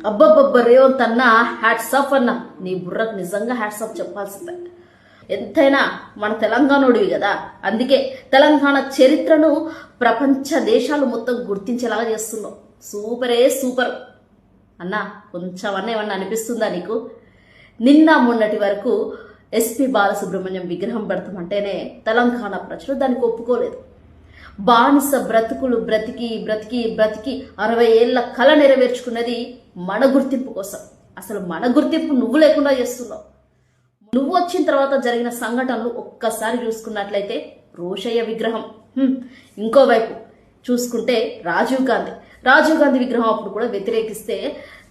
అబ్బబ్బబ్బ రేవంత్ అన్న hats off అన్న, నీ బుర్రకు నిజంగా హ్యాట్స్ ఆఫ్ చెప్పాల్సిందే. ఎంతైనా మన తెలంగాణోడివి కదా, అందుకే తెలంగాణ చరిత్రను ప్రపంచ దేశాలు మొత్తం గుర్తించేలాగా చేస్తున్నావు. సూపరే సూపర్ అన్న. కొంచెం అన్న ఏమన్నా అనిపిస్తుందా నీకు? నిన్న మొన్నటి వరకు ఎస్పి బాలసుబ్రహ్మణ్యం విగ్రహం పెడతామంటేనే తెలంగాణ ప్రజలు దానికి ఒప్పుకోలేదు. బానిస బ్రతుకులు బ్రతికి బ్రతికి బ్రతికి 60 ఏళ్ల కళ నెరవేర్చుకున్నది మన గుర్తింపు కోసం. అసలు మన గుర్తింపు నువ్వు లేకుండా చేస్తున్నావు. నువ్వు వచ్చిన తర్వాత జరిగిన సంఘటనలు ఒక్కసారి చూసుకున్నట్లయితే రోషయ్య విగ్రహం, ఇంకోవైపు చూసుకుంటే రాజీవ్ గాంధీ విగ్రహం అప్పుడు కూడా వ్యతిరేకిస్తే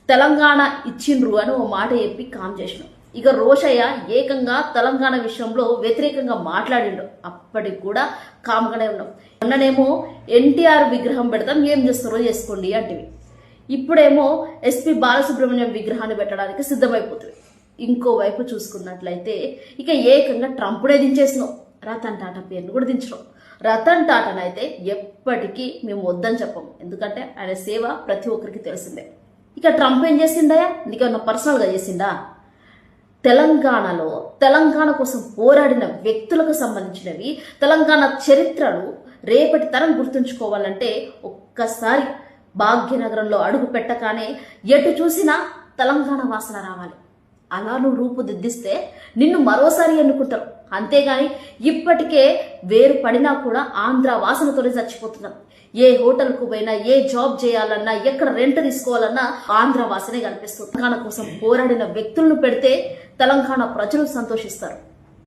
తెలంగాణ ఇచ్చిండ్రు అని ఓ మాట చెప్పి కామ్ చేసినాం. ఇక రోషయ్య ఏకంగా తెలంగాణ విషయంలో వ్యతిరేకంగా మాట్లాడిండు, అప్పటికి కూడా కామ్గానే ఉన్నాం. మొన్ననేమో ఎన్టీఆర్ విగ్రహం పెడతాం, ఏం చేస్తారో చేసుకోండి అంటివి. ఇప్పుడేమో ఎస్పి బాలసుబ్రహ్మణ్యం విగ్రహాన్ని పెట్టడానికి సిద్ధమైపోతుంది. ఇంకోవైపు చూసుకున్నట్లయితే ఇక ఏకంగా ట్రంప్నే దించేసినాం, రతన్ టాటా పేరును కూడా దించినాం. రతన్ టాటానైతే ఎప్పటికీ మేము వద్దని చెప్పం, ఎందుకంటే ఆయన సేవ ప్రతి ఒక్కరికి తెలిసిందే. ఇక ట్రంప్ ఏం చేసిండయా? నీకేమన్నా పర్సనల్గా చేసిండా? తెలంగాణలో తెలంగాణ కోసం పోరాడిన వ్యక్తులకు సంబంధించినవి, తెలంగాణ చరిత్రను రేపటి తరం గుర్తుంచుకోవాలంటే ఒక్కసారి భాగ్యనగరంలో అడుగు పెట్టగానే ఎటు చూసినా తెలంగాణ వాసన రావాలి. అలా నువ్వు రూపుదిద్దిస్తే నిన్ను మరోసారి ఎన్నుకుంటారు. అంతేగాని ఇప్పటికే వేరు పడినా కూడా ఆంధ్ర వాసనతోనే చచ్చిపోతున్నాం. ఏ హోటల్కు పోయినా, ఏ జాబ్ చేయాలన్నా, ఎక్కడ రెంట్ తీసుకోవాలన్నా ఆంధ్ర వాసనే కనిపిస్తుంది. తెలంగాణ కోసం పోరాడిన వ్యక్తులను పెడితే తెలంగాణ ప్రజలు సంతోషిస్తారు.